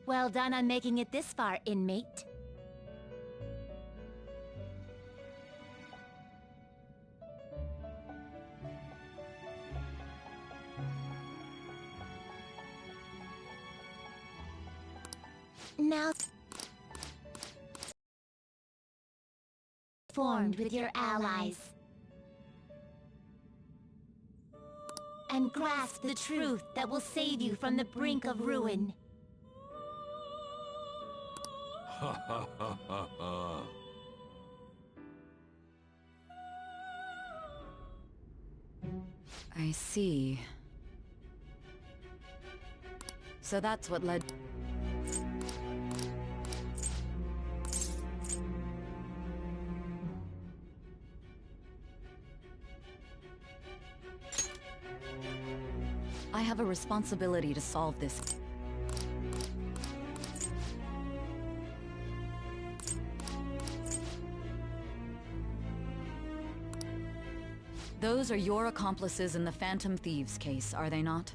Well done on making it this far, inmate. Now formed with your allies. And grasp the truth that will save you from the brink of ruin. Ha ha ha ha ha. I see. So that's what led... I have a responsibility to solve this. Those are your accomplices in the Phantom Thieves case, are they not?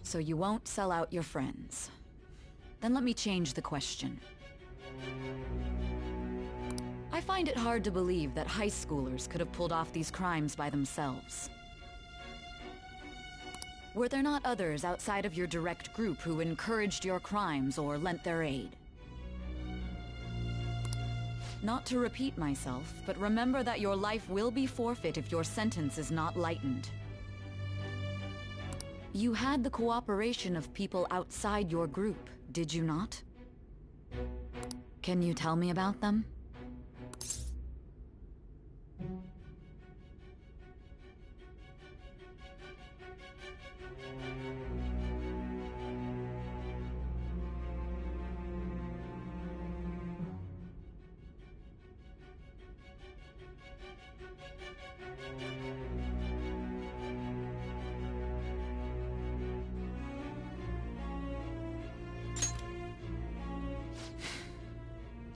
So you won't sell out your friends. Then let me change the question. I find it hard to believe that high schoolers could have pulled off these crimes by themselves. Were there not others outside of your direct group who encouraged your crimes or lent their aid? Not to repeat myself, but remember that your life will be forfeit if your sentence is not lightened. You had the cooperation of people outside your group, did you not? Can you tell me about them?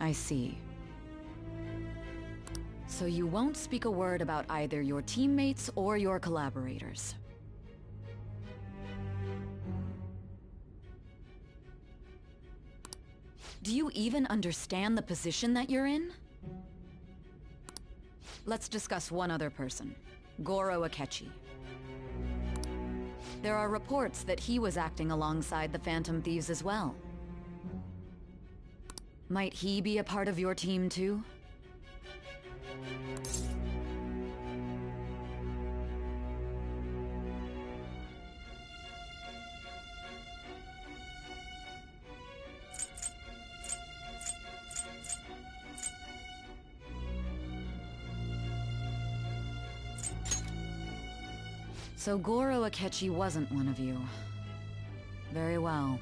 I see. So you won't speak a word about either your teammates or your collaborators. Do you even understand the position that you're in? Let's discuss one other person, Goro Akechi. There are reports that he was acting alongside the Phantom Thieves as well. Might he be a part of your team too? So Goro Akechi wasn't one of you. Very well.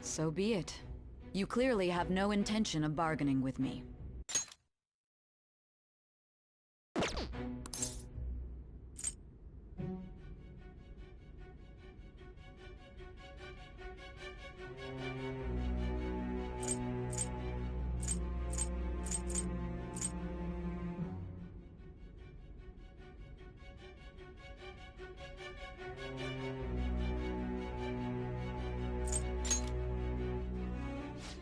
So be it. You clearly have no intention of bargaining with me.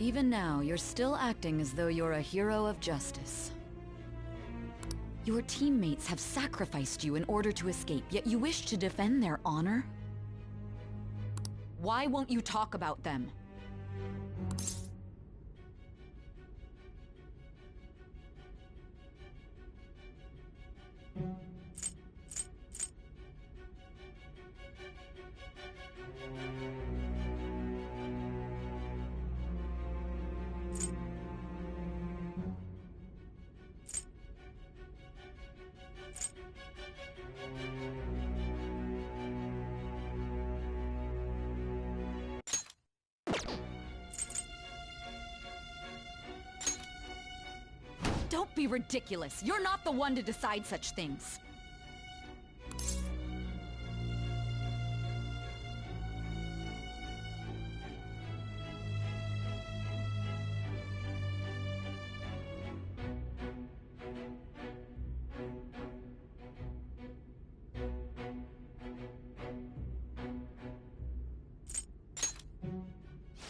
Even now, you're still acting as though you're a hero of justice. Your teammates have sacrificed you in order to escape, yet you wish to defend their honor? Why won't you talk about them? be ridiculous. You're not the one to decide such things.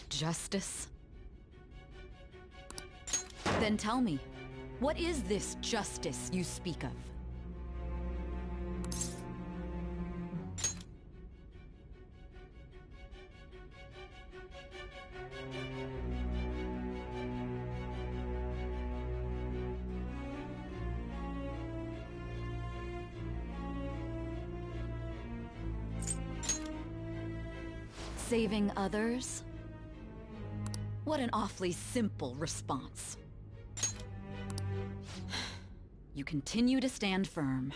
Justice? Then tell me, what is this justice you speak of? Saving others? What an awfully simple response. You continue to stand firm.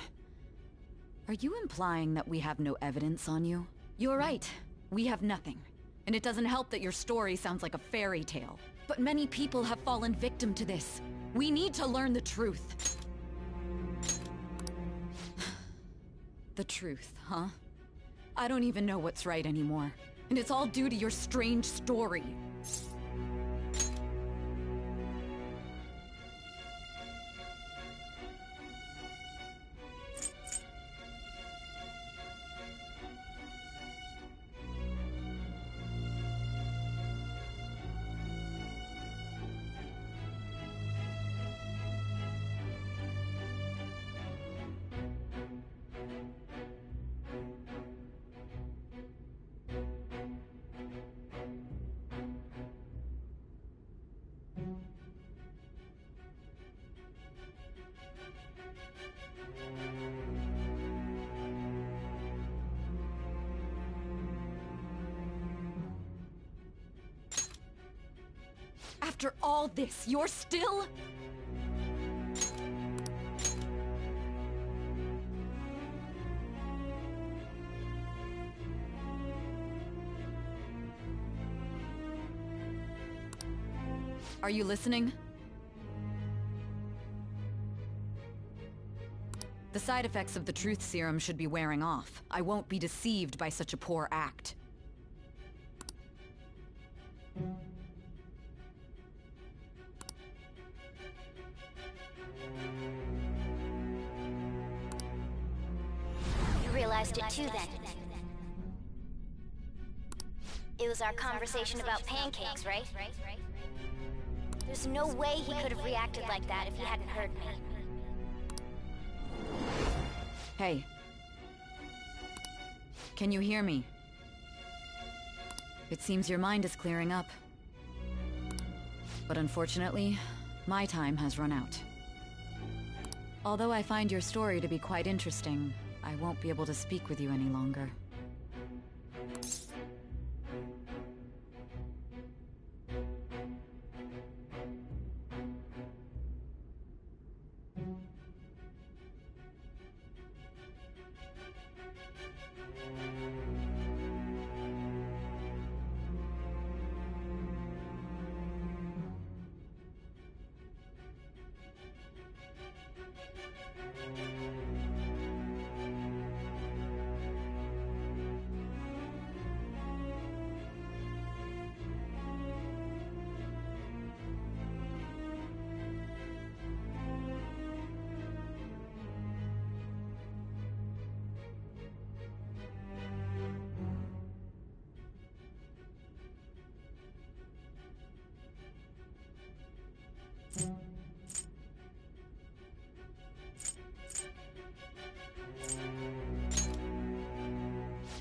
Are you implying that we have no evidence on you? You're right. We have nothing. And it doesn't help that your story sounds like a fairy tale. But many people have fallen victim to this. We need to learn the truth. The truth, huh? I don't even know what's right anymore. And it's all due to your strange story. After all this, you're still... Are you listening? The side effects of the truth serum should be wearing off. I won't be deceived by such a poor act. You realized it too then. It was our conversation about pancakes, right? There's no way he could have reacted like that if he hadn't heard me. Hey. Can you hear me? It seems your mind is clearing up. But unfortunately, my time has run out. Although I find your story to be quite interesting, I won't be able to speak with you any longer.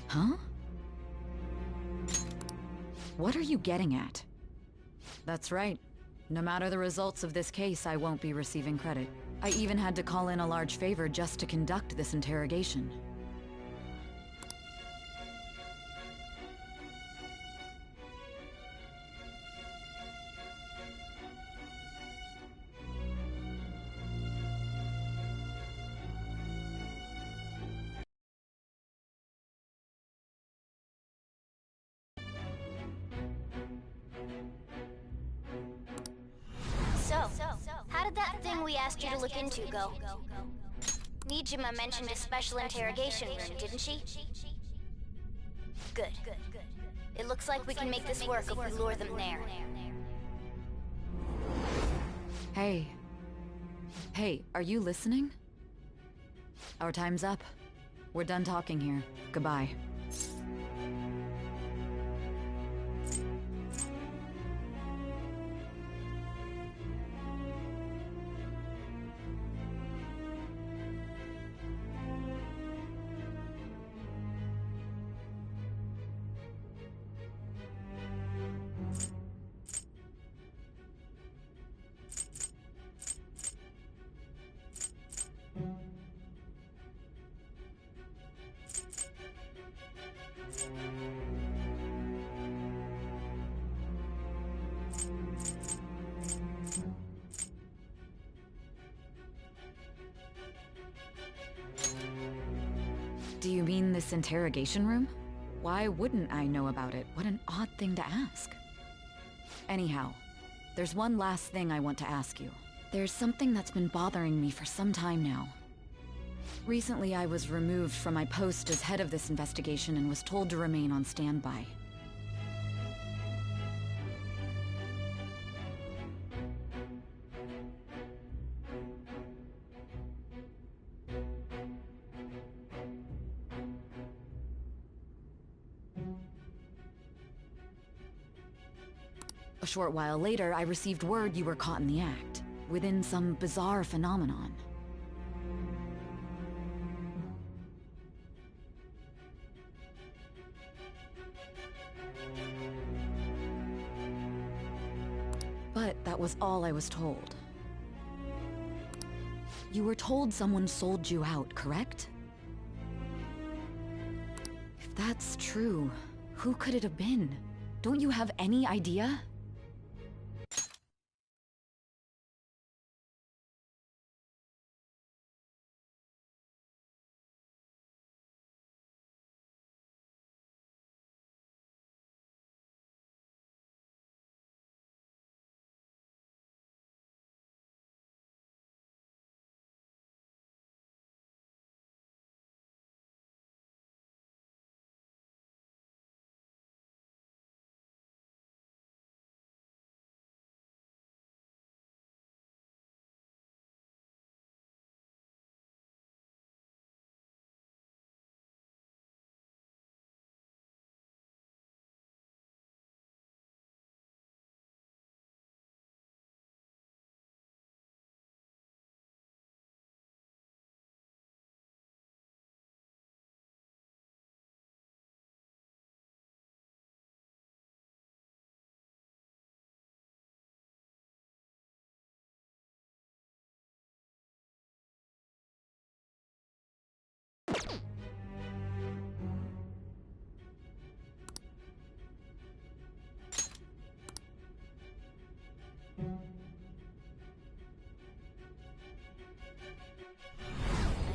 Huh? What are you getting at? That's right. No matter the results of this case, I won't be receiving credit. I even had to call in a large favor just to conduct this interrogation. So, how did that thing one we asked you to look into, Go. Nijima mentioned a special interrogation room, didn't she? Good. It looks like we can make this work if we lure them there. Hey. Hey, are you listening? Our time's up. We're done talking here. Goodbye. Do you mean this interrogation room? Why wouldn't I know about it? What an odd thing to ask. Anyhow, there's one last thing I want to ask you. There's something that's been bothering me for some time now. Recently, I was removed from my post as head of this investigation and was told to remain on standby. A short while later, I received word you were caught in the act, within some bizarre phenomenon. But that was all I was told. You were told someone sold you out, correct? If that's true, who could it have been? Don't you have any idea?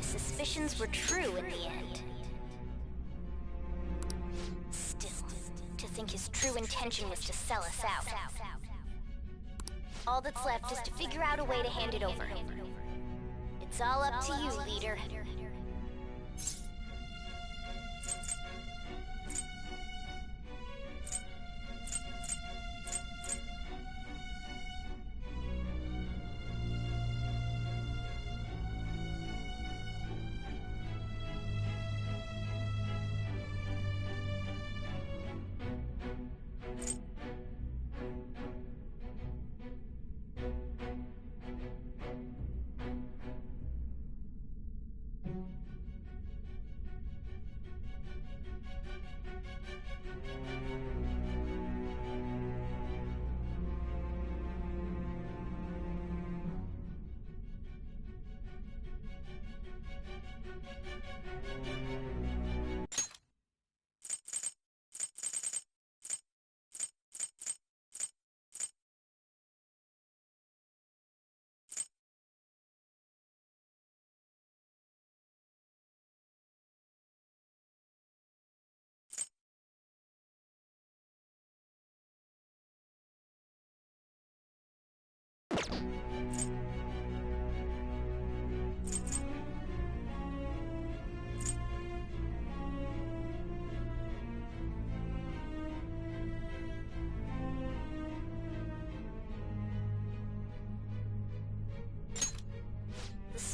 My suspicions were true in the end. Still, to think his true intention was to sell us out. All that's left is to figure out a way to hand it over. It's all up to you, leader.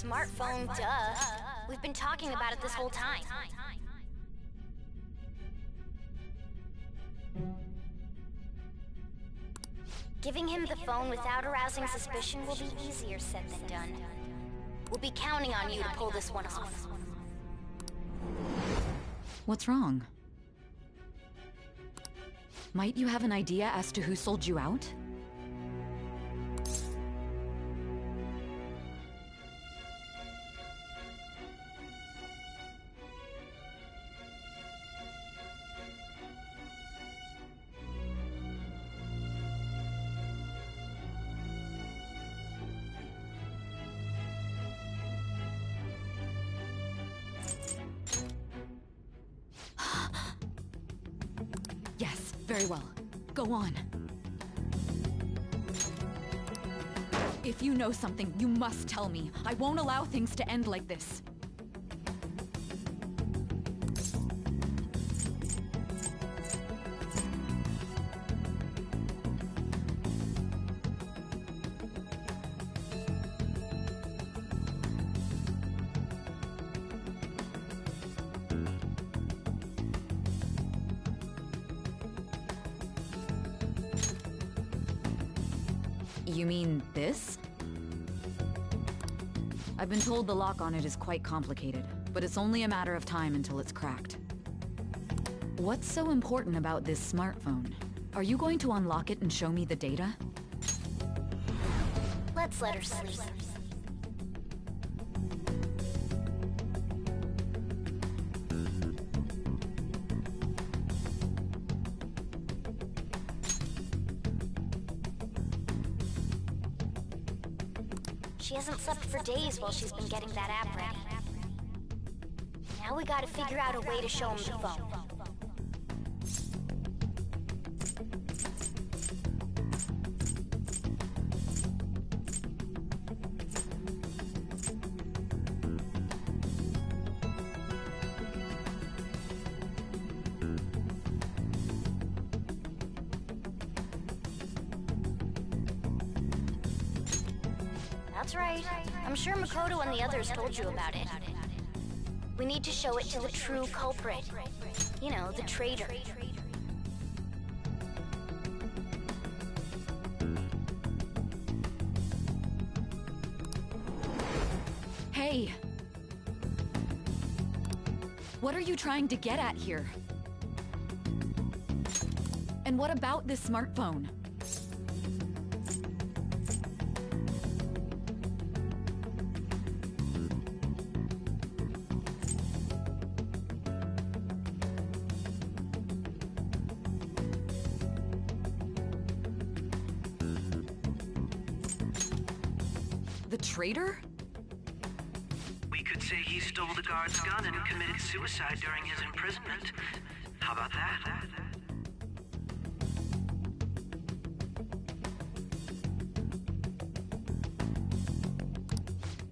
smartphone, duh. We've been talking about it this whole time. Giving him the phone without arousing suspicion will be easier said than done. We'll be counting on you to pull this one off. What's wrong? Might you have an idea as to who sold you out? Yes, very well. Go on. If you know something, you must tell me. I won't allow things to end like this. You mean this? I've been told the lock on it is quite complicated, but it's only a matter of time until it's cracked. What's so important about this smartphone? Are you going to unlock it and show me the data? Let's let her sleep. She hasn't slept for days while she's been getting that app ready. Now we gotta figure out a way to show him the phone. That's right. I'm sure Makoto and the others told you about it. We need to show it to the true culprit. You know, the traitor. Hey! What are you trying to get at here? And what about this smartphone? The traitor? We could say he stole the guard's gun and committed suicide during his imprisonment. How about that?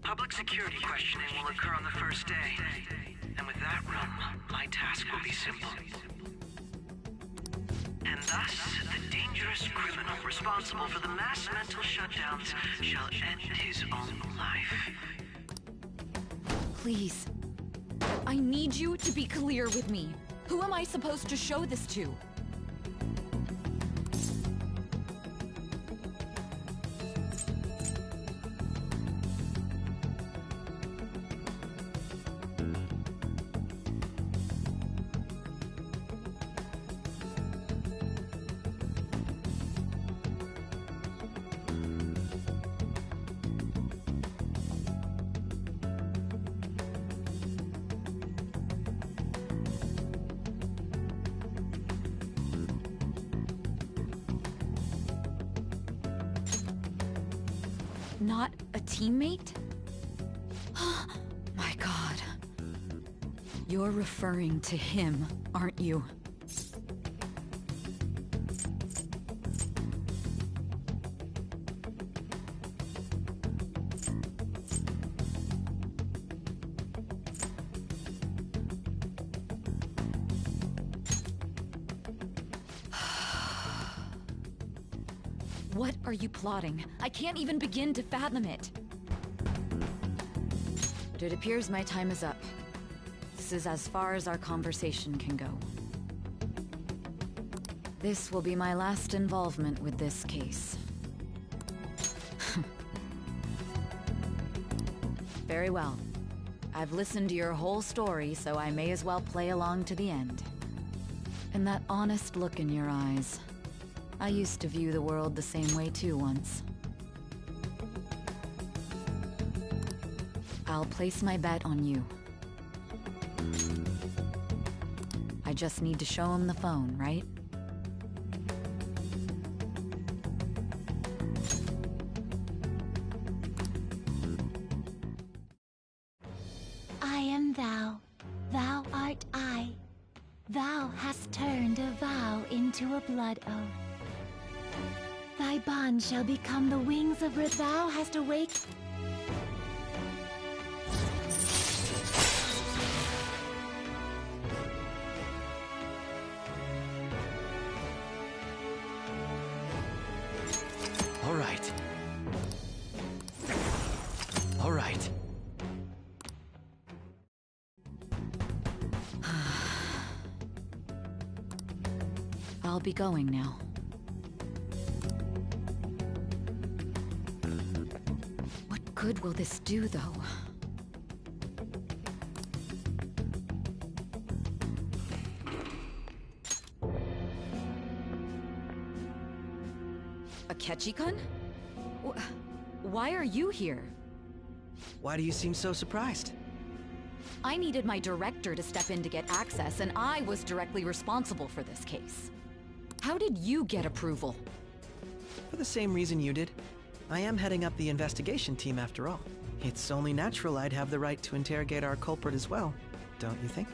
Public security questioning will occur on the first day. And with that room, my task will be simple. And thus, the dangerous criminal responsible for the mass mental shutdowns shall end his own life. Please. I need you to be clear with me. Who am I supposed to show this to? Not a teammate? My God. You're referring to him, aren't you? What are you plotting? I can't even begin to fathom it. it appears my time is up. This is as far as our conversation can go. This will be my last involvement with this case. Very well. I've listened to your whole story, so I may as well play along to the end. And that honest look in your eyes. I used to view the world the same way too once. I'll place my bet on you. I just need to show him the phone, right? I am thou, thou art I. Thou hast turned a vow into a blood oath. Thy bond shall become the wings of earth. Thou hast awaked. All right. All right. I'll be going now. What good will this do, though? Akechi-kun? Why are you here? Why do you seem so surprised? I needed my director to step in to get access, and I was directly responsible for this case. How did you get approval? For the same reason you did. I am heading up the investigation team after all. It's only natural I'd have the right to interrogate our culprit as well, don't you think?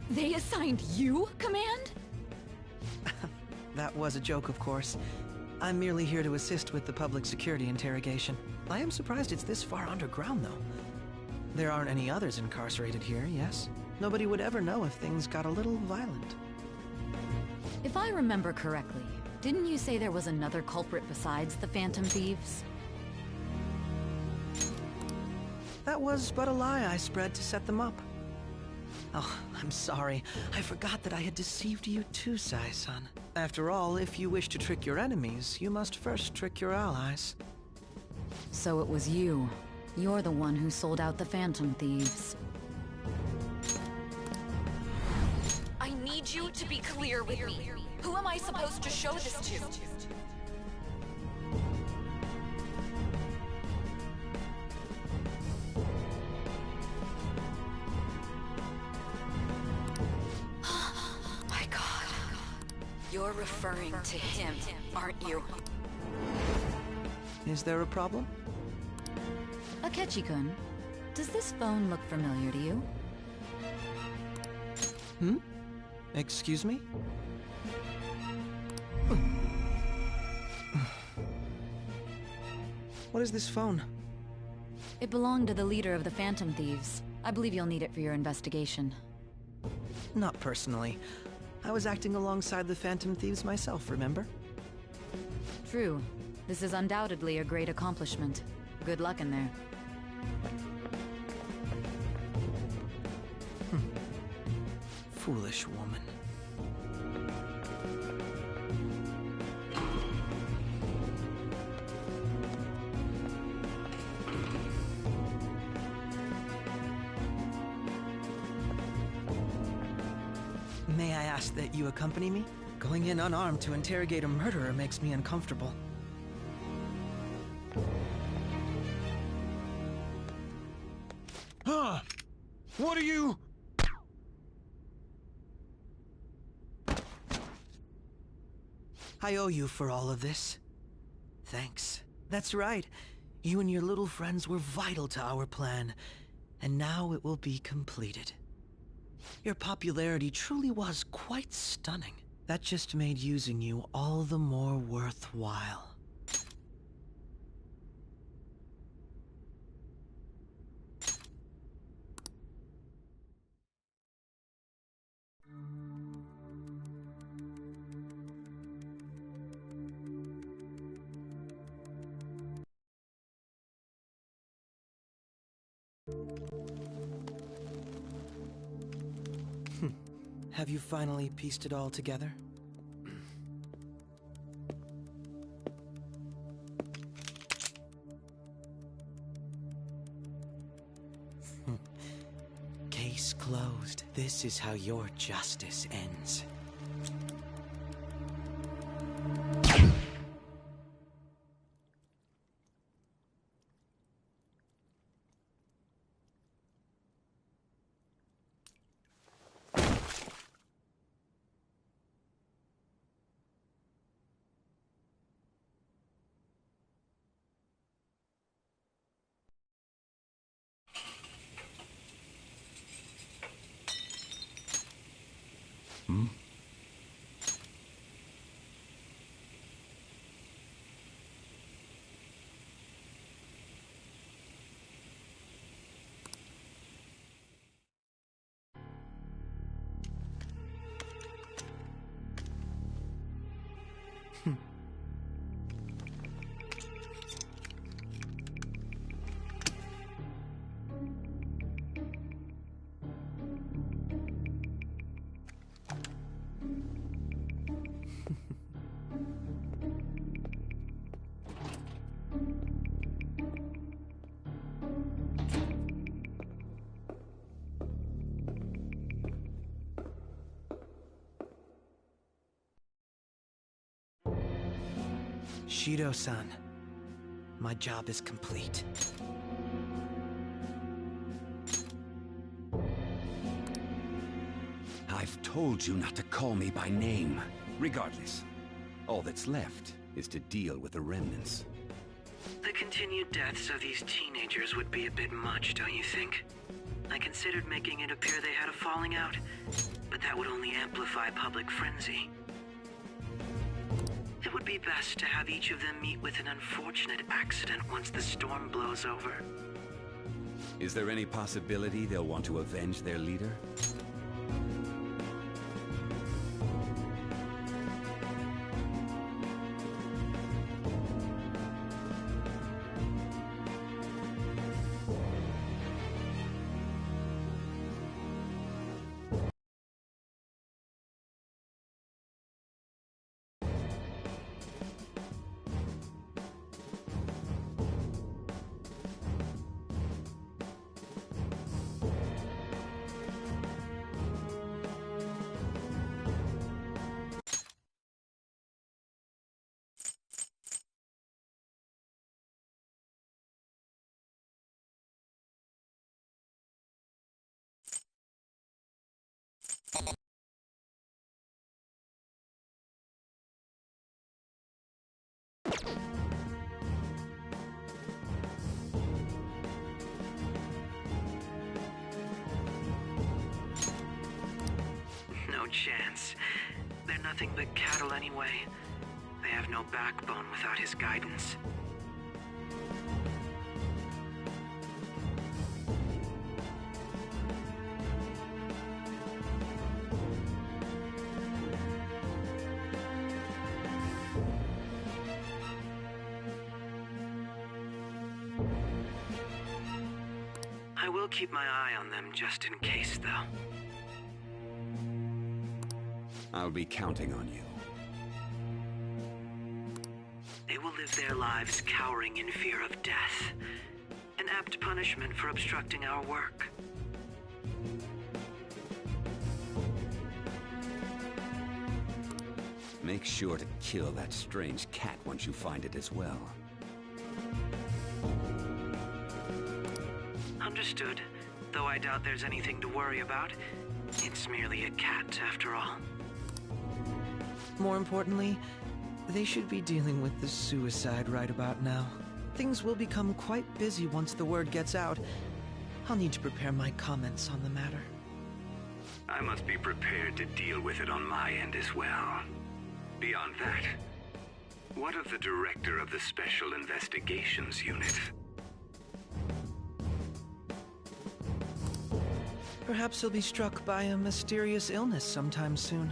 They assigned you command? That was a joke, of course. I'm merely here to assist with the public security interrogation. I am surprised it's this far underground, though. There aren't any others incarcerated here, yes? Nobody would ever know if things got a little violent. If I remember correctly, didn't you say there was another culprit besides the Phantom Thieves? That was but a lie I spread to set them up. Oh, I'm sorry. I forgot that I had deceived you too, Sai-san. After all, if you wish to trick your enemies, you must first trick your allies. So it was you. You're the one who sold out the Phantom Thieves. I need you to be clear with me. Who am I supposed to show this to? My God. You're referring to him, aren't you? Is there a problem? Akechi-kun, does this phone look familiar to you? Excuse me? What is this phone? It belonged to the leader of the Phantom Thieves. I believe you'll need it for your investigation. Not personally. I was acting alongside the Phantom Thieves myself, remember? True. This is undoubtedly a great accomplishment. Good luck in there. Foolish woman. May I ask that you accompany me? Going in unarmed to interrogate a murderer makes me uncomfortable. Huh? What are you? I owe you for all of this. Thanks. That's right. You and your little friends were vital to our plan, and now it will be completed. Your popularity truly was quite stunning. That just made using you all the more worthwhile. Have you finally pieced it all together? Case closed. This is how your justice ends. Shido-san, my job is complete. I've told you not to call me by name. Regardless, all that's left is to deal with the remnants. The continued deaths of these teenagers would be a bit much, don't you think? I considered making it appear they had a falling out, but that would only amplify public frenzy. It would be best to have each of them meet with an unfortunate accident once the storm blows over. Is there any possibility they'll want to avenge their leader? No chance. They're nothing but cattle anyway. They have no backbone without his guidance. I will keep my eye on them just in case, though. I'll be counting on you. They will live their lives cowering in fear of death. An apt punishment for obstructing our work. Make sure to kill that strange cat once you find it as well. Understood. Though I doubt there's anything to worry about. It's merely a cat, after all. More importantly, they should be dealing with the suicide right about now. Things will become quite busy once the word gets out. I'll need to prepare my comments on the matter. I must be prepared to deal with it on my end as well. Beyond that, what of the director of the Special Investigations Unit? Perhaps he'll be struck by a mysterious illness sometime soon.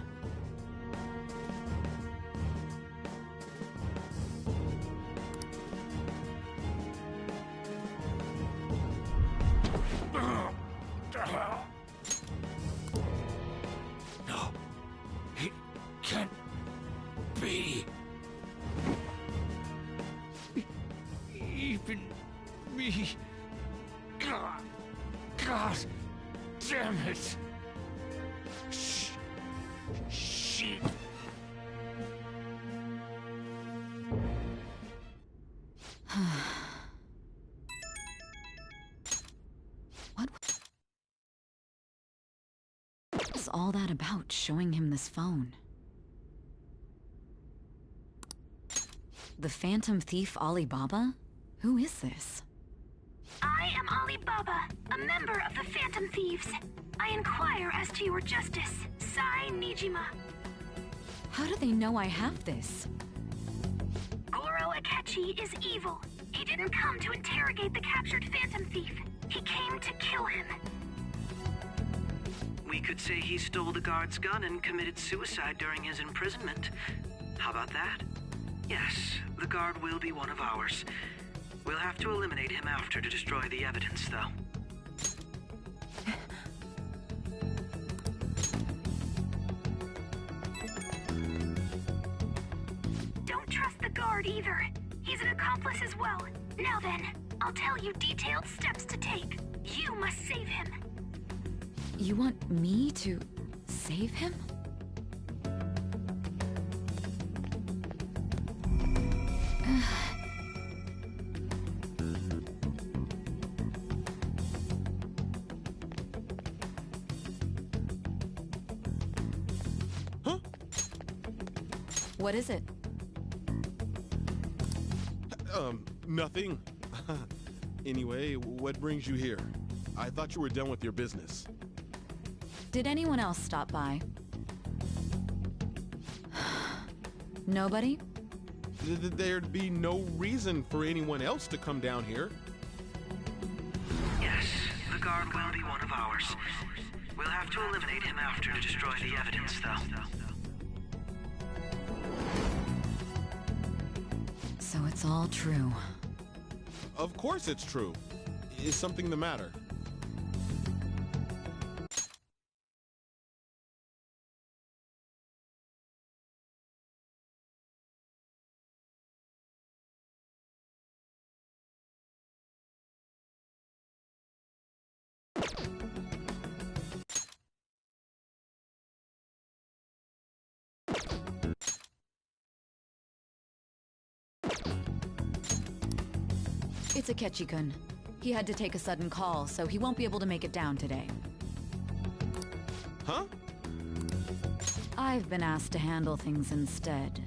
be. Even me. God damn it. Shit. What's all that about, showing him this phone? The Phantom Thief Alibaba? Who is this? I am Alibaba, a member of the Phantom Thieves. I inquire as to your justice, Sai Nijima. How do they know I have this? Goro Akechi is evil. He didn't come to interrogate the captured Phantom Thief. He came to kill him. We could say he stole the guard's gun and committed suicide during his imprisonment. How about that? Yes, the guard will be one of ours. We'll have to eliminate him after to destroy the evidence, though. Don't trust the guard either. He's an accomplice as well. Now then, I'll tell you detailed steps to take. You must save him. You want me to save him? Huh? What is it? Nothing. Anyway, what brings you here? I thought you were done with your business. Did anyone else stop by? Nobody? There'd be no reason for anyone else to come down here. Yes, the guard will be one of ours. We'll have to eliminate him after to destroy the evidence, though. So it's all true. Of course it's true. Is something the matter? It's Akechi-kun. He had to take a sudden call, so he won't be able to make it down today. Huh? I've been asked to handle things instead.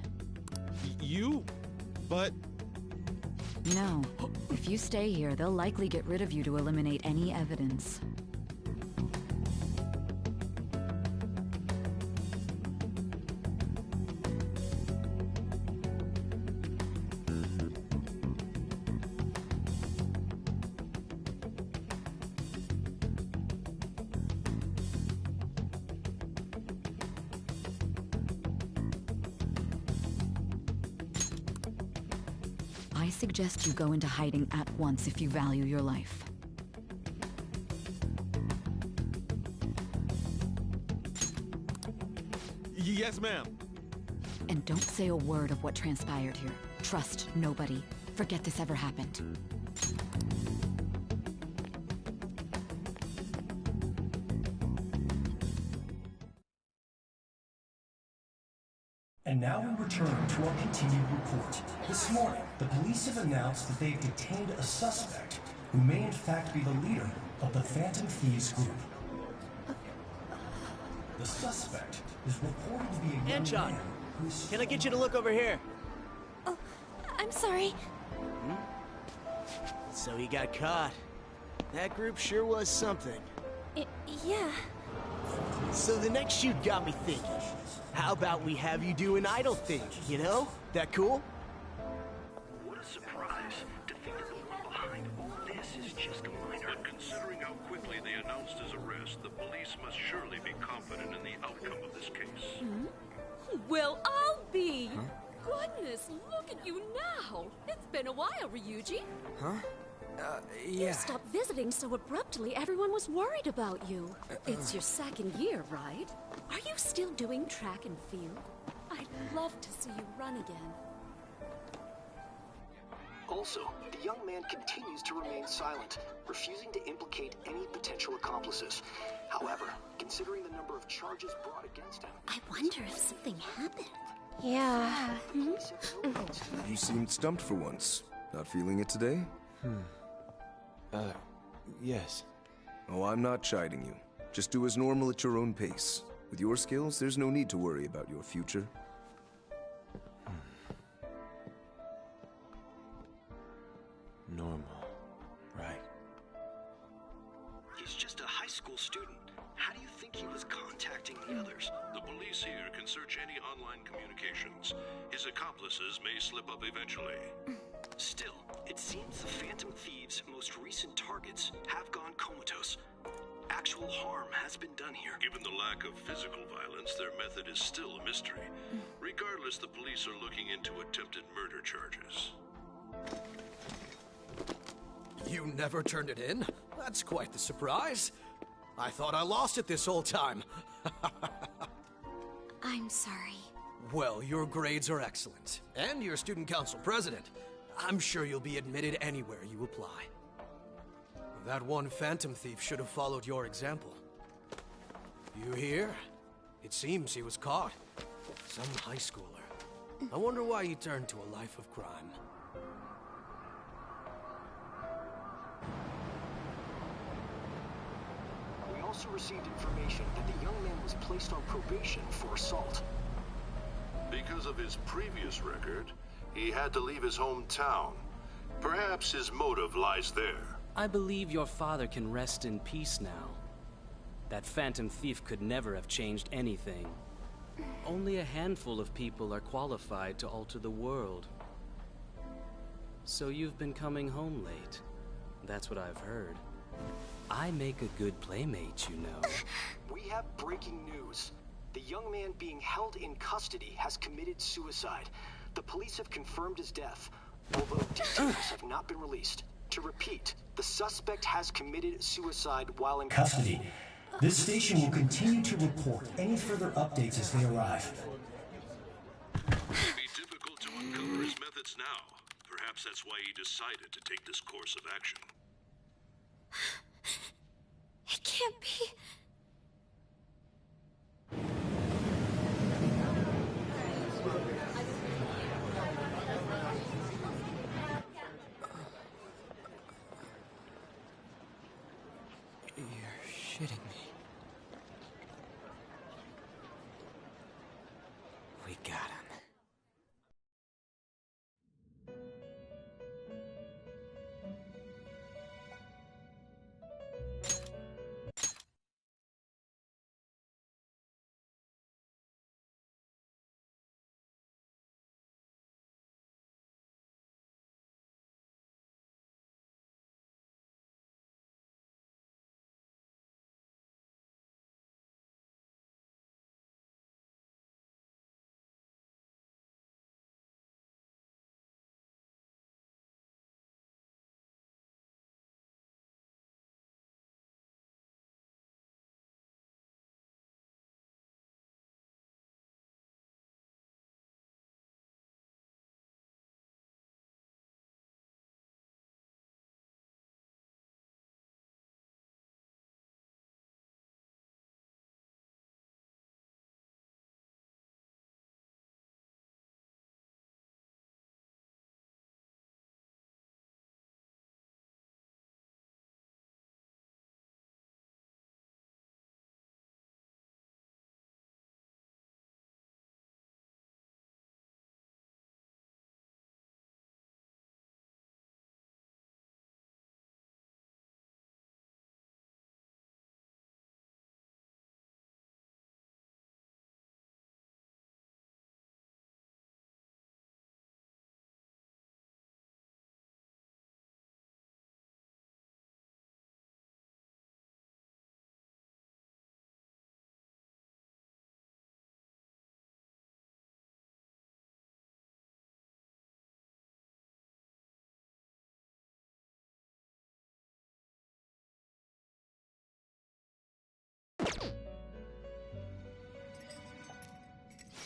You? But... No. If you stay here, they'll likely get rid of you to eliminate any evidence. I suggest you go into hiding at once if you value your life. Yes, ma'am. And don't say a word of what transpired here. Trust nobody. Forget this ever happened. And now we return to our continued report. This morning, the police have announced that they've detained a suspect who may in fact be the leader of the Phantom Thieves group. The suspect is reported to be a young Anchon, man who's... can I get you to look over here? Oh, I'm sorry. So he got caught. That group sure was something. Yeah. So the next shoot got me thinking. How about we have you do an idol thing, you know? That cool? What a surprise to think that the one behind all this is just a minor. But considering how quickly they announced his arrest, the police must surely be confident in the outcome of this case. Well, I'll be. Goodness, look at you now. It's been a while, Ryuji. Huh? You stopped visiting so abruptly, everyone was worried about you. It's your second year, right? Are you still doing track and field? I'd love love to see you run again. Also, the young man continues to remain silent, refusing to implicate any potential accomplices. However, considering the number of charges brought against him... I wonder if something happened. Yeah. You seemed stumped for once. Not feeling it today? Yes. Oh, I'm not chiding you. Just do as normal at your own pace. With your skills, there's no need to worry about your future. Normal. Right. He's just a high school student. How do you think he was contacting the others? The police here can search any online communications. His accomplices may slip up eventually. Still, it seems the Phantom Thieves' most recent targets have gone comatose. Actual harm has been done here. Given the lack of physical violence, their method is still a mystery. Regardless, the police are looking into attempted murder charges. You never turned it in? That's quite the surprise. I thought I lost it this whole time. I'm sorry. Well, your grades are excellent. And you're student council president. I'm sure you'll be admitted anywhere you apply. That one Phantom Thief should have followed your example. You hear? It seems he was caught. Some high schooler. I wonder why he turned to a life of crime. We also received information that the young man was placed on probation for assault. Because of his previous record, he had to leave his hometown. Perhaps his motive lies there. I believe your father can rest in peace now. That Phantom Thief could never have changed anything. Only a handful of people are qualified to alter the world. So you've been coming home late. That's what I've heard. I make a good playmate, you know. We have breaking news. The young man being held in custody has committed suicide. The police have confirmed his death, although details have not been released. To repeat, the suspect has committed suicide while in custody. This station will continue to report any further updates as they arrive. It would be difficult to uncover his methods now. Perhaps that's why he decided to take this course of action. It can't be. You're shitting me. We got him.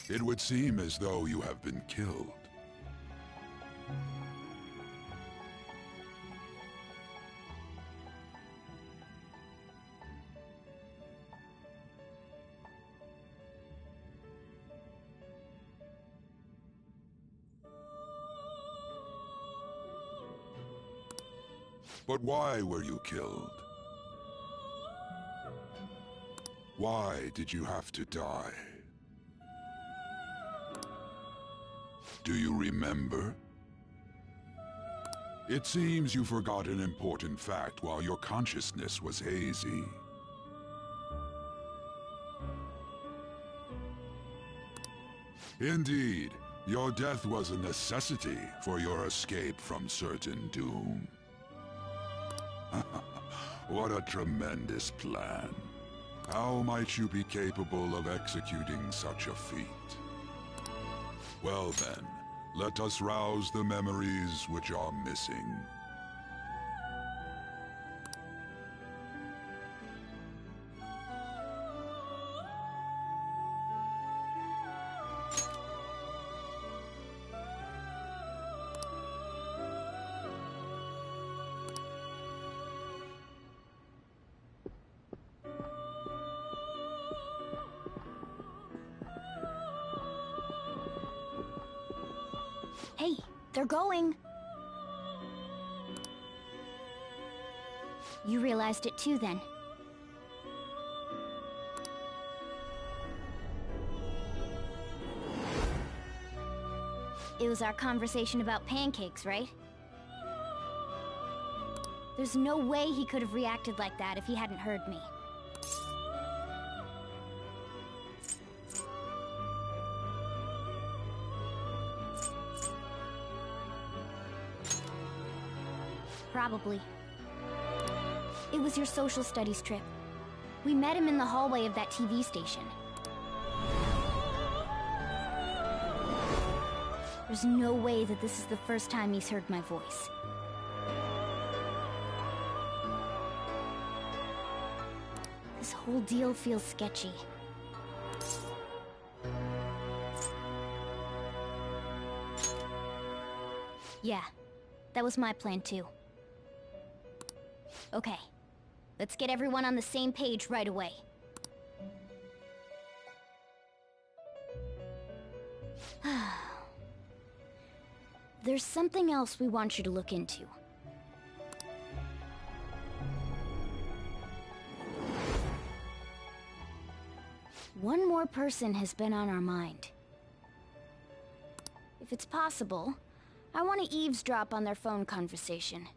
It would seem as though you have been killed. But why were you killed? Why did you have to die? Do you remember? It seems you forgot an important fact while your consciousness was hazy. Indeed, your death was a necessity for your escape from certain doom. What a tremendous plan. How might you be capable of executing such a feat? Well then, let us rouse the memories which are missing. Hey, they're going. You realized it too, then. It was our conversation about pancakes, right? There's no way he could have reacted like that if he hadn't heard me. Probably. It was your social studies trip. We met him in the hallway of that TV station. There's no way that this is the first time he's heard my voice. This whole deal feels sketchy. Yeah, that was my plan too. Okay, let's get everyone on the same page right away. There's something else we want you to look into. One more person has been on our mind. If it's possible, I want to eavesdrop on their phone conversation.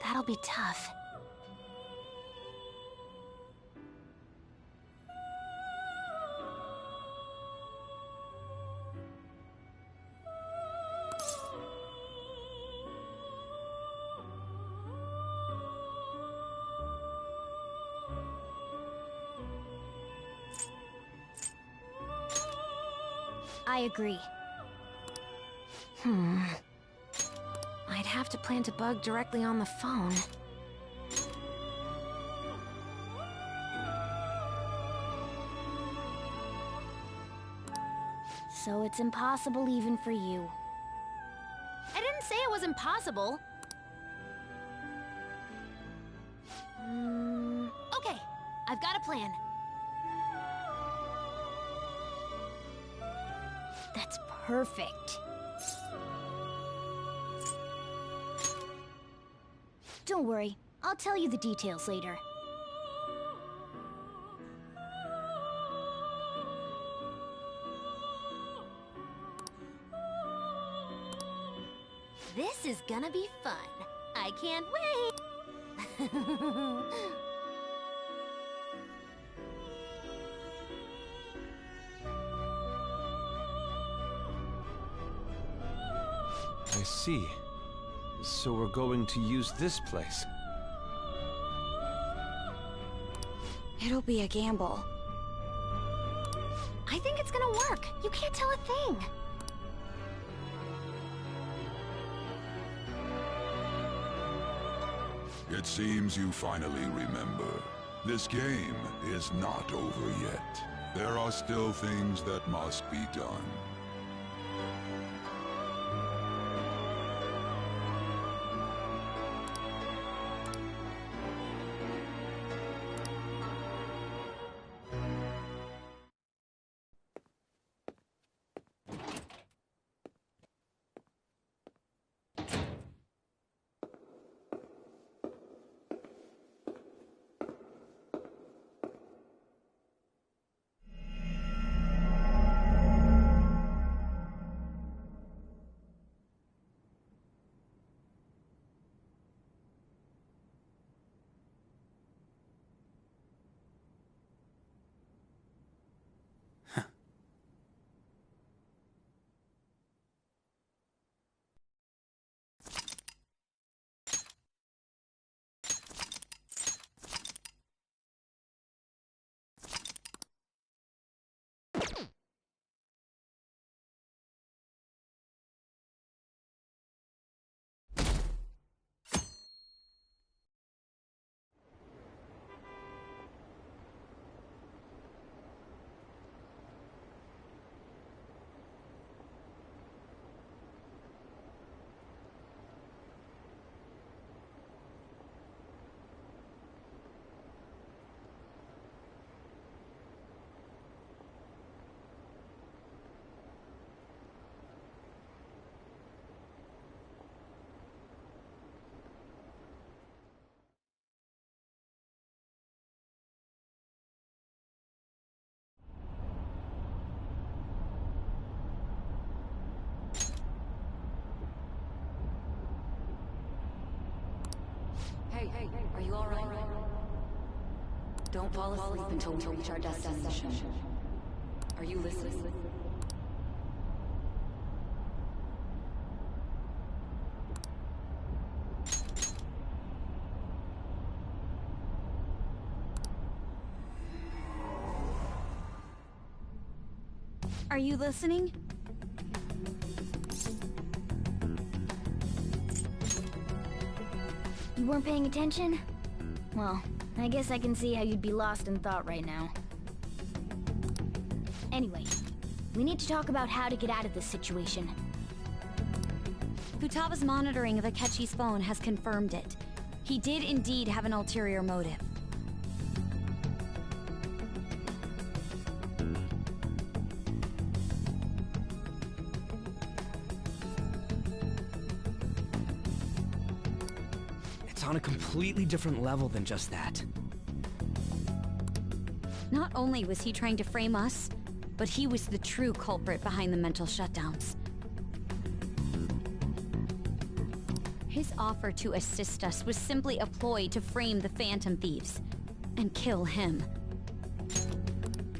That'll be tough. I agree. I'd have to plant a bug directly on the phone. So it's impossible even for you. I didn't say it was impossible. Okay, I've got a plan. That's perfect. Don't worry, I'll tell you the details later. This is gonna be fun. I can't wait! I see. So we're going to use this place. It'll be a gamble. I think it's gonna work. You can't tell a thing. It seems you finally remember. This game is not over yet. There are still things that must be done. Hey, are you all right? Don't fall asleep until we reach our destination. Are you listening? Are you listening? You weren't paying attention? Well, I guess I can see how you'd be lost in thought right now. Anyway, we need to talk about how to get out of this situation. Futaba's monitoring of Akechi's phone has confirmed it. He did indeed have an ulterior motive. On a completely different level than just that. Not only was he trying to frame us, but he was the true culprit behind the mental shutdowns. His offer to assist us was simply a ploy to frame the Phantom Thieves and kill him.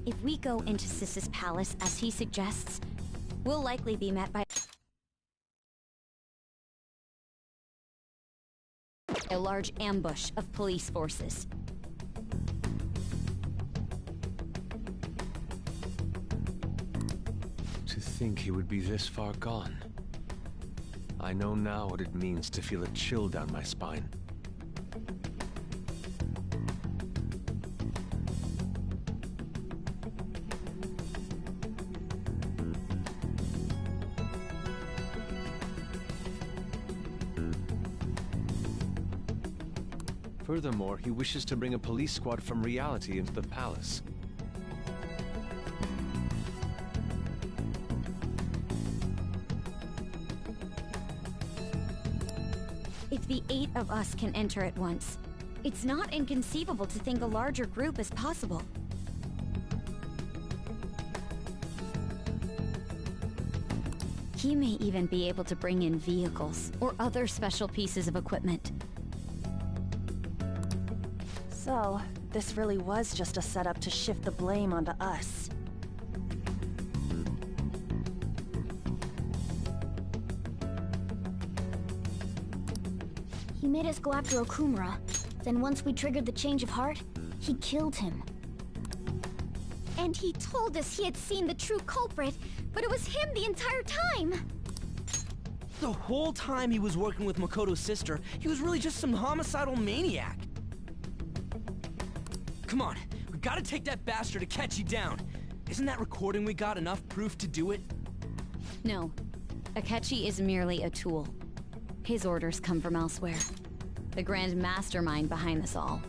If we go into Sis's palace as he suggests, we'll likely be met by a large ambush of police forces. To think he would be this far gone. I know now what it means to feel a chill down my spine. Furthermore, he wishes to bring a police squad from reality into the palace. If the 8 of us can enter at once, it's not inconceivable to think a larger group is possible. He may even be able to bring in vehicles or other special pieces of equipment. So, this really was just a setup to shift the blame onto us. He made us go after Okumura. Then once we triggered the change of heart, he killed him. And he told us he had seen the true culprit, but it was him the entire time! The whole time he was working with Makoto's sister, he was really just some homicidal maniac. Come on, we gotta take that bastard Akechi down. Isn't that recording we got enough proof to do it? No. Akechi is merely a tool. His orders come from elsewhere. The grand mastermind behind this all.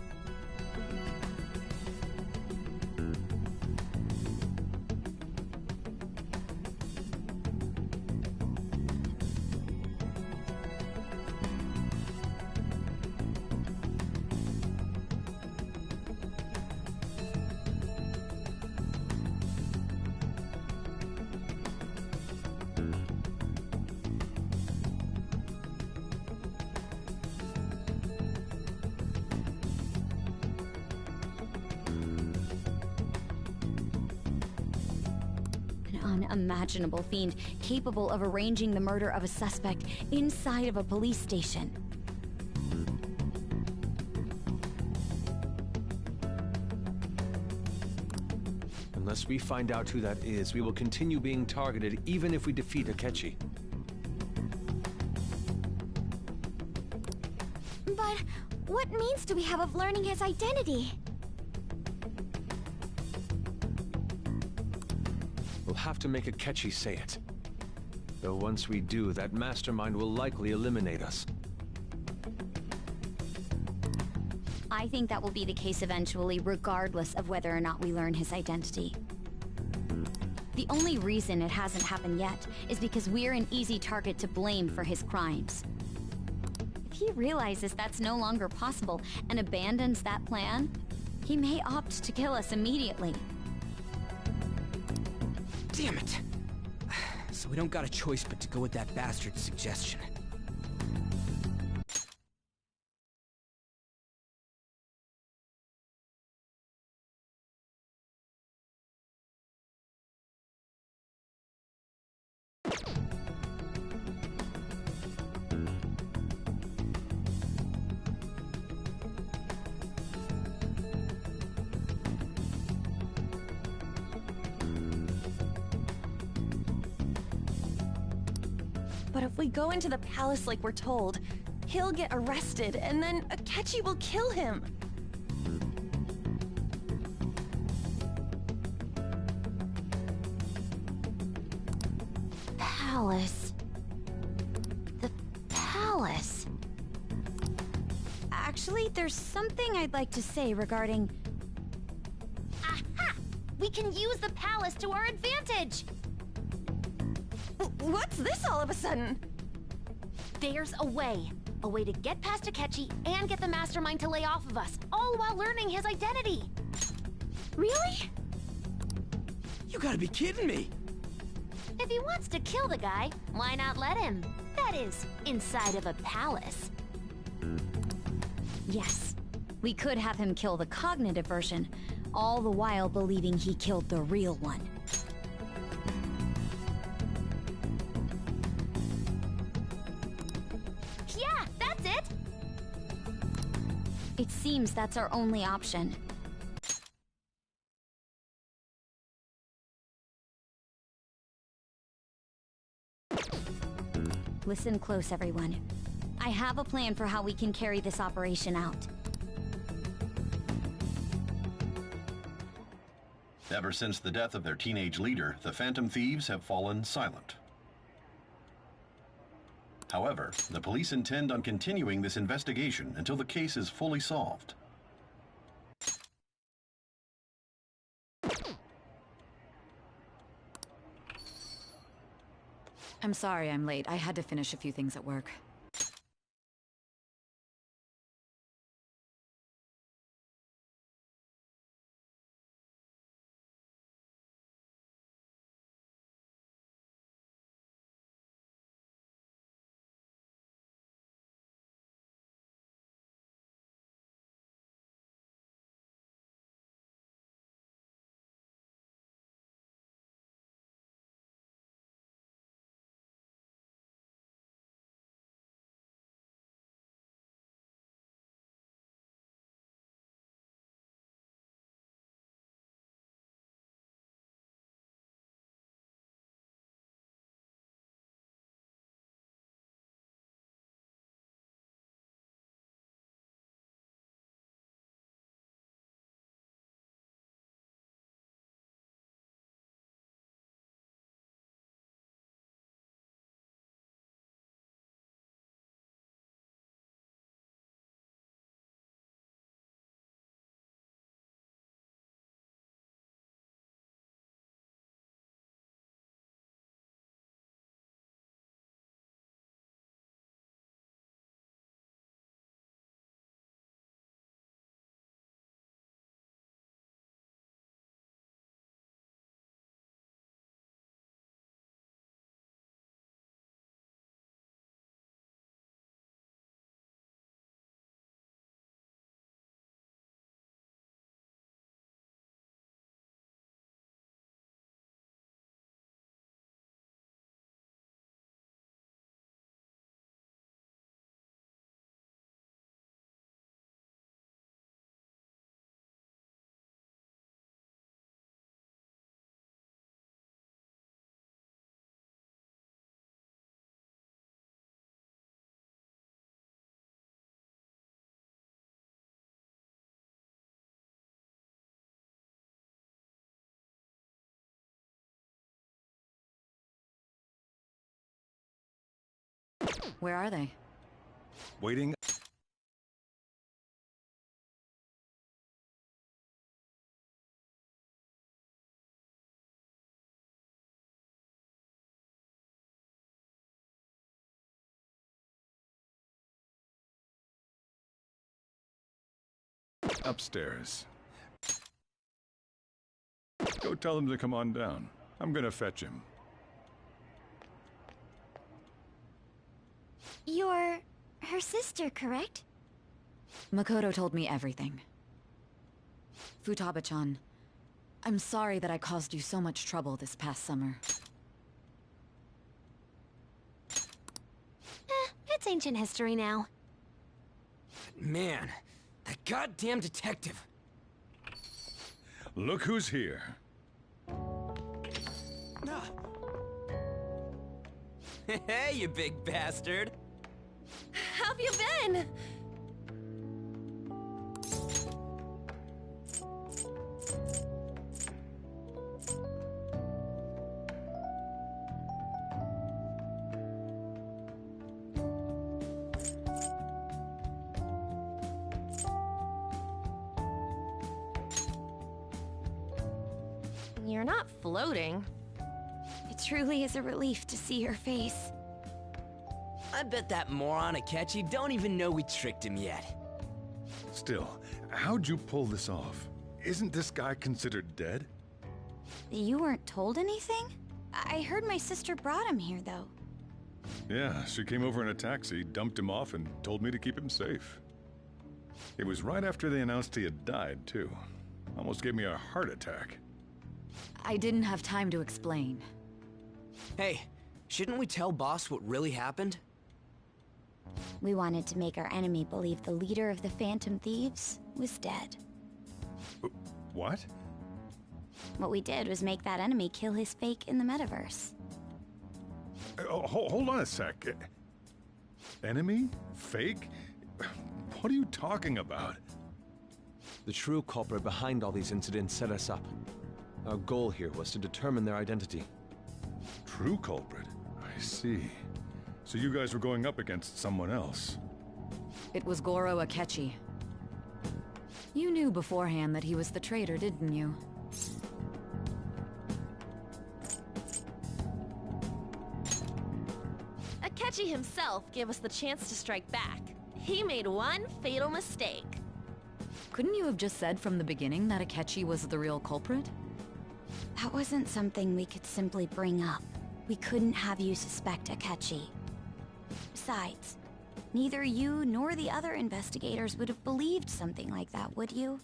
Unimaginable fiend capable of arranging the murder of a suspect inside of a police station. Unless we find out who that is, we will continue being targeted even if we defeat Akechi. But what means do we have of learning his identity? We'll have to make Akechi say it. Though once we do, that mastermind will likely eliminate us. I think that will be the case eventually, regardless of whether or not we learn his identity. The only reason it hasn't happened yet is because we're an easy target to blame for his crimes. If he realizes that's no longer possible and abandons that plan, he may opt to kill us immediately. Damn it! So we don't got a choice but to go with that bastard's suggestion. But if we go into the palace like we're told, he'll get arrested, and then Akechi will kill him. Palace. The palace. Actually, there's something I'd like to say regarding... Aha! We can use the palace to our advantage! What's this all of a sudden? There's a way. A way to get past Akechi and get the mastermind to lay off of us, all while learning his identity. Really? You gotta be kidding me! If he wants to kill the guy, why not let him? That is, inside of a palace. Yes. We could have him kill the cognitive version, all the while believing he killed the real one. Yeah, that's it! It seems that's our only option. Listen close, everyone. I have a plan for how we can carry this operation out. Ever since the death of their teenage leader, the Phantom Thieves have fallen silent. However, the police intend on continuing this investigation until the case is fully solved. I'm sorry I'm late. I had to finish a few things at work. Where are they? Waiting. Upstairs. Go tell him to come on down. I'm gonna fetch him. You're her sister, correct? Makoto told me everything. Futaba-chan, I'm sorry that I caused you so much trouble this past summer. It's ancient history now. Man, that goddamn detective. Look who's here. Hey, you big bastard. How have you been? You're not floating. It truly is a relief to see your face. I bet that moron Akechi don't even know we tricked him yet. Still, how'd you pull this off? Isn't this guy considered dead? You weren't told anything? I heard my sister brought him here, though. Yeah, she came over in a taxi, dumped him off, and told me to keep him safe. It was right after they announced he had died, too. Almost gave me a heart attack. I didn't have time to explain. Hey, shouldn't we tell Boss what really happened? We wanted to make our enemy believe the leader of the Phantom Thieves was dead. What? What we did was make that enemy kill his fake in the metaverse. Hold on a sec. Enemy? Fake? What are you talking about? The true culprit behind all these incidents set us up. Our goal here was to determine their identity. True culprit? I see. So you guys were going up against someone else. It was Goro Akechi. You knew beforehand that he was the traitor, didn't you? Akechi himself gave us the chance to strike back. He made one fatal mistake. Couldn't you have just said from the beginning that Akechi was the real culprit? That wasn't something we could simply bring up. We couldn't have you suspect Akechi. Besides, neither you nor the other investigators would have believed something like that, would you?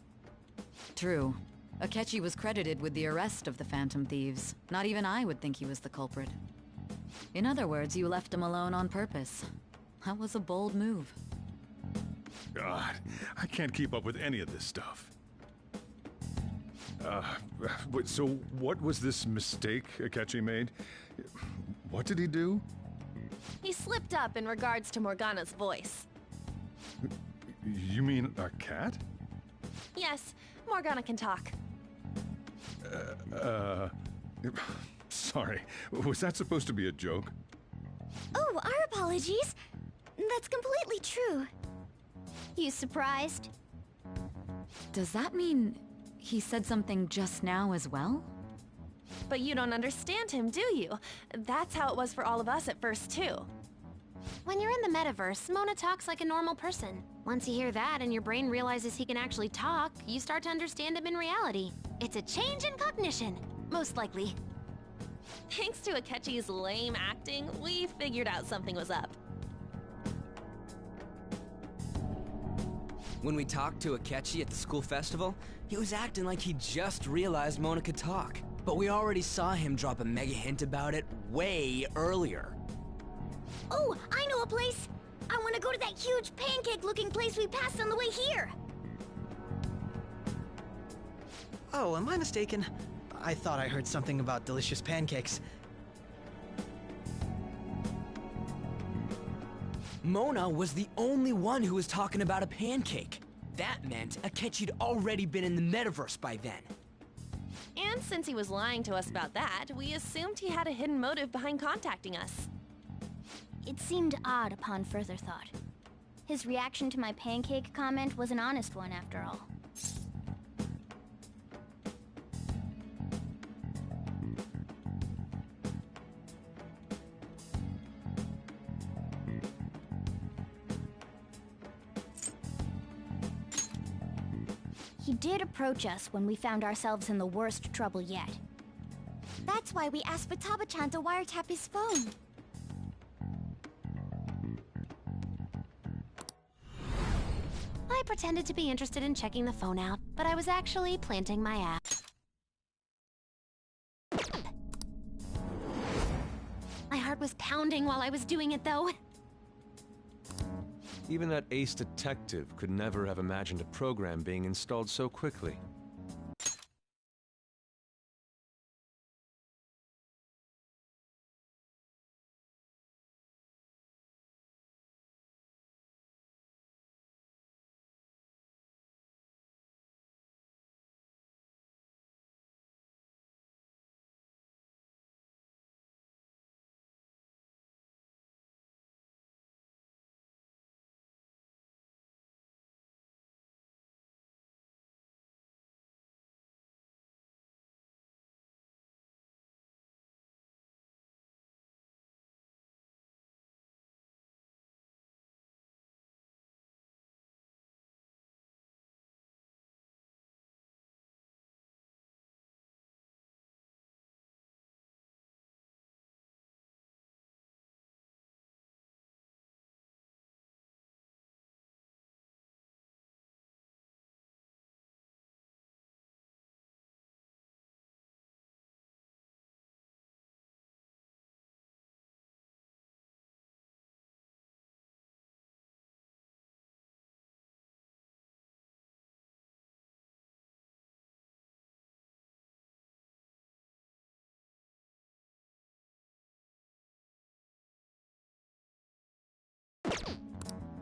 True. Akechi was credited with the arrest of the Phantom Thieves. Not even I would think he was the culprit. In other words, you left him alone on purpose. That was a bold move. God, I can't keep up with any of this stuff. So what was this mistake Akechi made? What did he do? He slipped up in regards to Morgana's voice. You mean a cat? Yes, Morgana can talk. Sorry, was that supposed to be a joke? Oh, our apologies. That's completely true. You surprised? Does that mean he said something just now as well? But you don't understand him, do you? That's how it was for all of us at first, too. When you're in the metaverse, Mona talks like a normal person. Once you hear that and your brain realizes he can actually talk, you start to understand him in reality. It's a change in cognition, most likely. Thanks to Akechi's lame acting, we figured out something was up. When we talked to Akechi at the school festival, he was acting like he just realized Mona could talk. But we already saw him drop a mega hint about it way earlier. Oh, I know a place! I want to go to that huge pancake-looking place we passed on the way here! Oh, am I mistaken? I thought I heard something about delicious pancakes. Mona was the only one who was talking about a pancake. That meant Akechi'd already been in the metaverse by then. And since he was lying to us about that, we assumed he had a hidden motive behind contacting us. It seemed odd upon further thought. His reaction to my pancake comment was an honest one, after all. He did approach us when we found ourselves in the worst trouble yet. That's why we asked Futaba-chan to wiretap his phone. I pretended to be interested in checking the phone out, but I was actually planting my app. My heart was pounding while I was doing it, though. Even that ace detective could never have imagined a program being installed so quickly.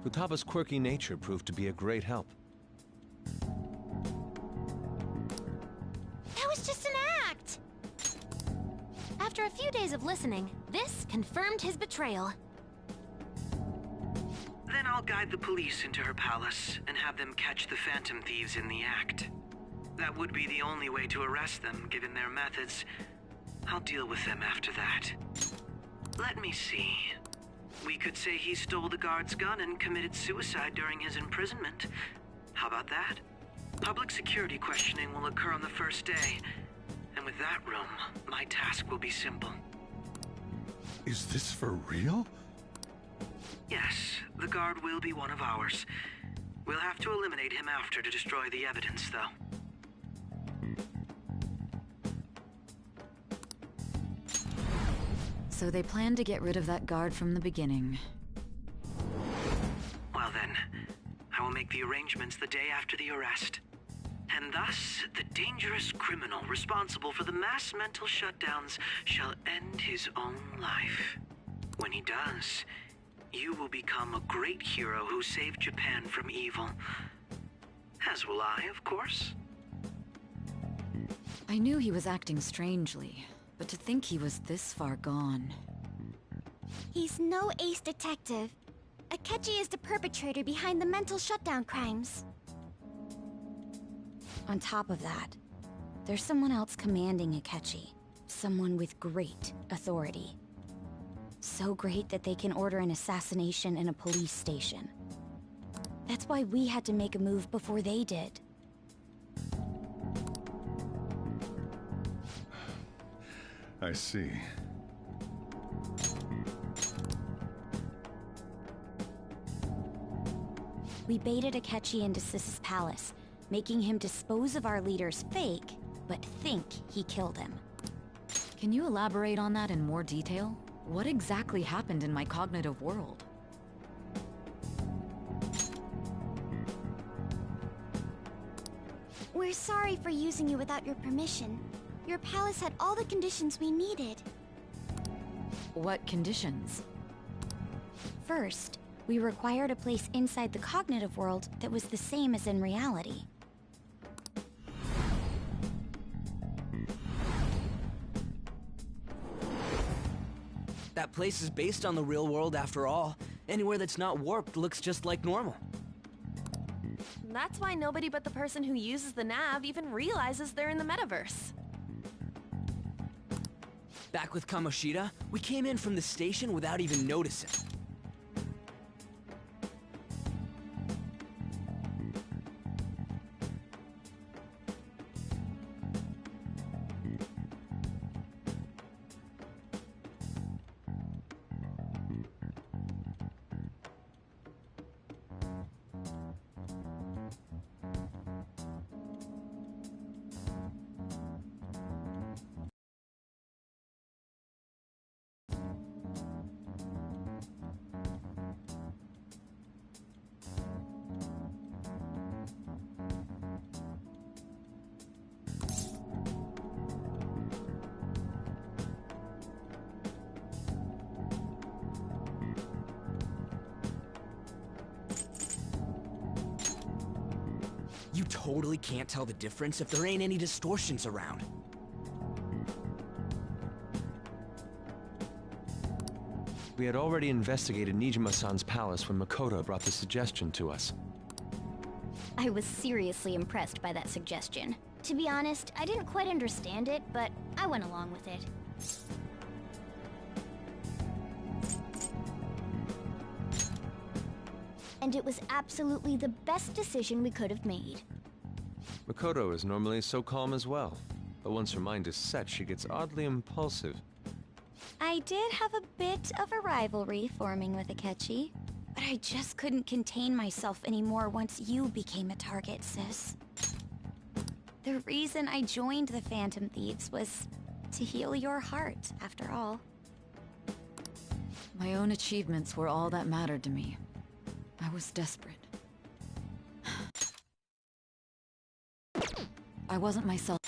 Futaba's quirky nature proved to be a great help. That was just an act! After a few days of listening, this confirmed his betrayal. Then I'll guide the police into her palace and have them catch the Phantom Thieves in the act. That would be the only way to arrest them, given their methods. I'll deal with them after that. Let me see. We could say he stole the guard's gun and committed suicide during his imprisonment. How about that? Public security questioning will occur on the first day. And with that room, my task will be simple. Is this for real? Yes, the guard will be one of ours. We'll have to eliminate him after to destroy the evidence, though. So they planned to get rid of that guard from the beginning. Well then, I will make the arrangements the day after the arrest. And thus, the dangerous criminal responsible for the mass mental shutdowns shall end his own life. When he does, you will become a great hero who saved Japan from evil. As will I, of course. I knew he was acting strangely, but to think he was this far gone. He's no ace detective. Akechi is the perpetrator behind the mental shutdown crimes. On top of that, there's someone else commanding Akechi. Someone with great authority. So great that they can order an assassination in a police station. That's why we had to make a move before they did. I see. We baited Akechi into Sis's palace, making him dispose of our leader's fake, but think he killed him. Can you elaborate on that in more detail? What exactly happened in my cognitive world? We're sorry for using you without your permission. Your palace had all the conditions we needed. What conditions? First, we required a place inside the cognitive world that was the same as in reality. That place is based on the real world after all. Anywhere that's not warped looks just like normal. That's why nobody but the person who uses the nav even realizes they're in the metaverse. Back with Kamoshida, we came in from the station without even noticing. You totally can't tell the difference if there ain't any distortions around. We had already investigated Nijima-san's palace when Makoto brought the suggestion to us. I was seriously impressed by that suggestion. To be honest, I didn't quite understand it, but I went along with it. And it was absolutely the best decision we could have made. Makoto is normally so calm as well, but once her mind is set, she gets oddly impulsive. I did have a bit of a rivalry forming with Akechi, but I just couldn't contain myself anymore once you became a target, sis. The reason I joined the Phantom Thieves was to heal your heart, after all. My own achievements were all that mattered to me. I was desperate. I wasn't myself.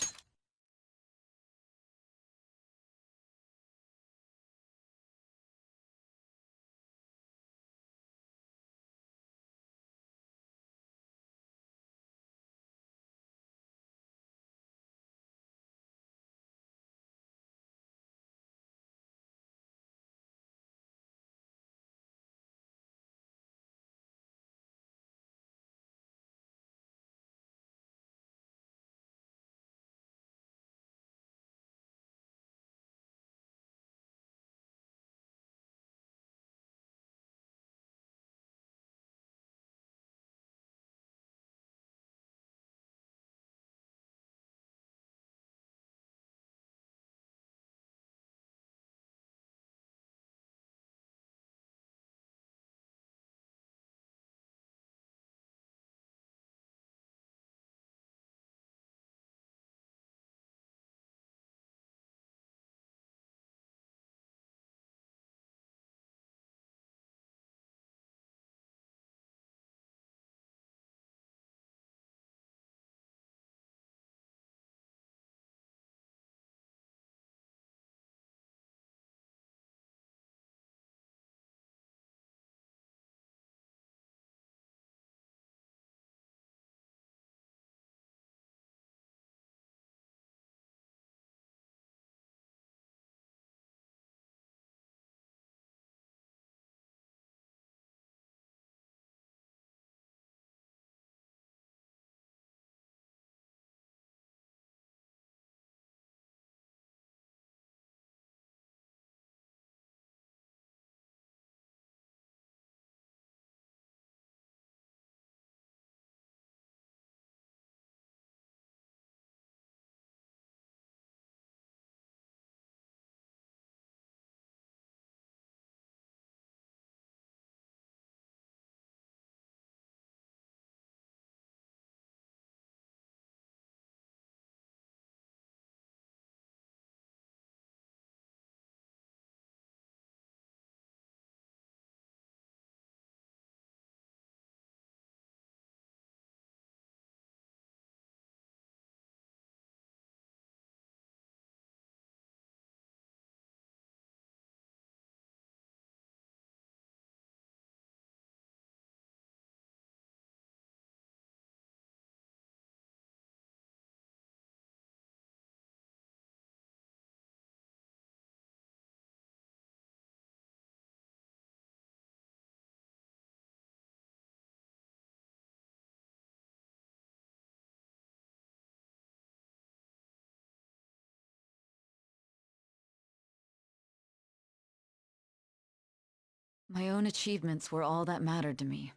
My own achievements were all that mattered to me.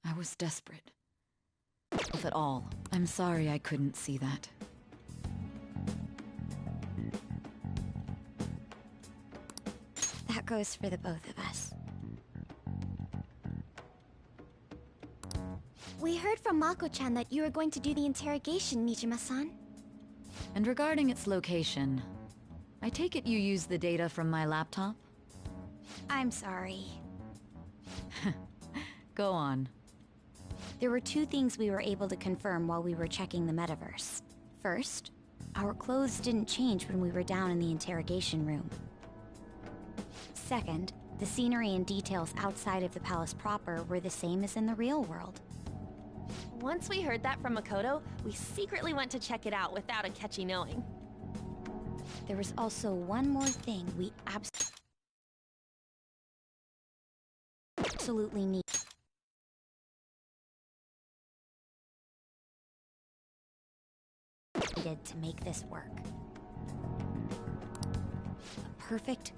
I was desperate. If at all, I'm sorry I couldn't see that. That goes for the both of us. We heard from Mako-chan that you were going to do the interrogation, Nijima-san. And regarding its location, I take it you used the data from my laptop? I'm sorry. Go on. There were two things we were able to confirm while we were checking the metaverse. First, our clothes didn't change when we were down in the interrogation room. Second, the scenery and details outside of the palace proper were the same as in the real world. Once we heard that from Makoto, we secretly went to check it out without a catchy knowing. There was also one more thing we absolutely needed to make this work. A perfect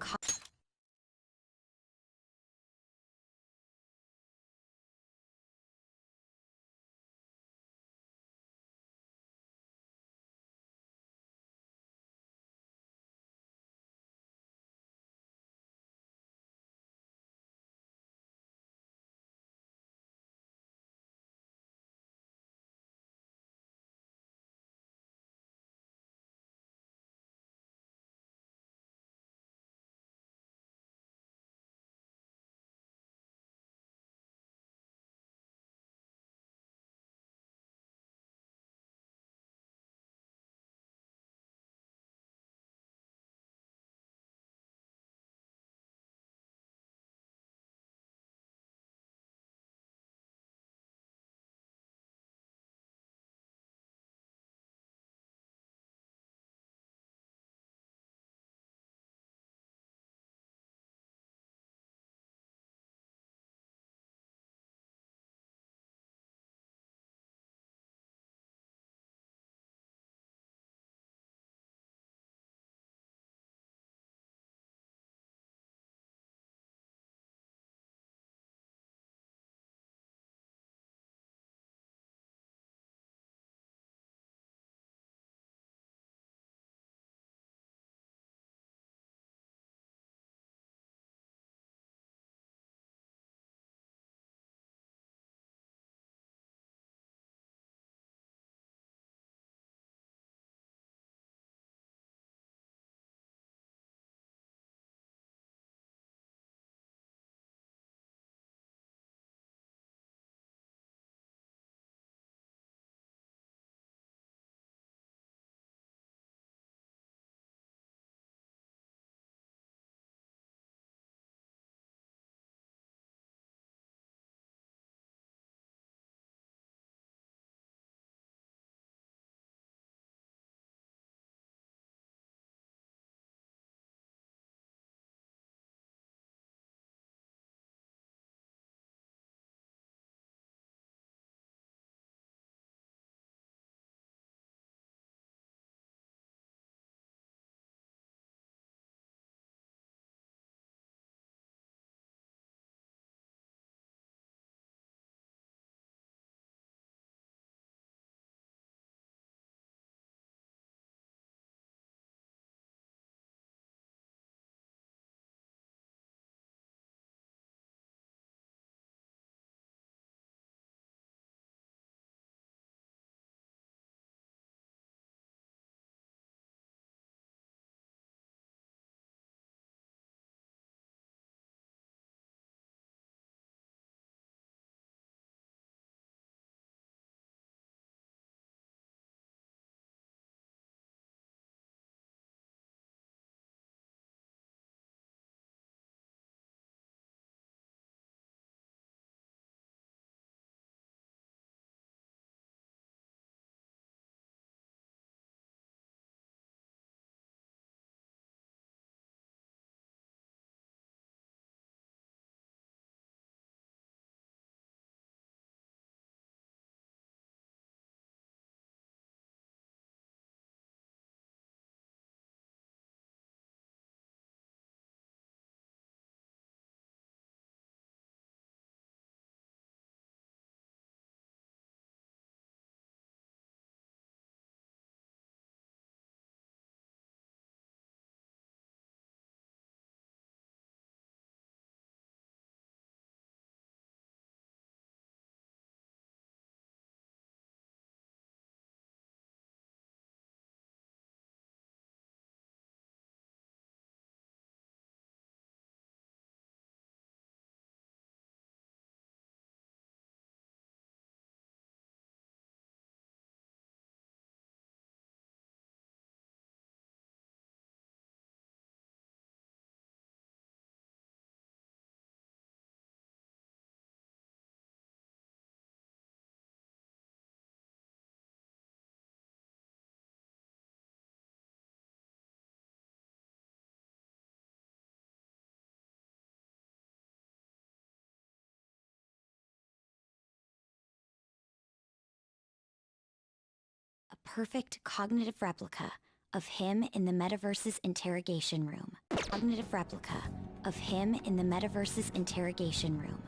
perfect cognitive replica of him in the metaverse's interrogation room. Cognitive replica of him in the metaverse's interrogation room.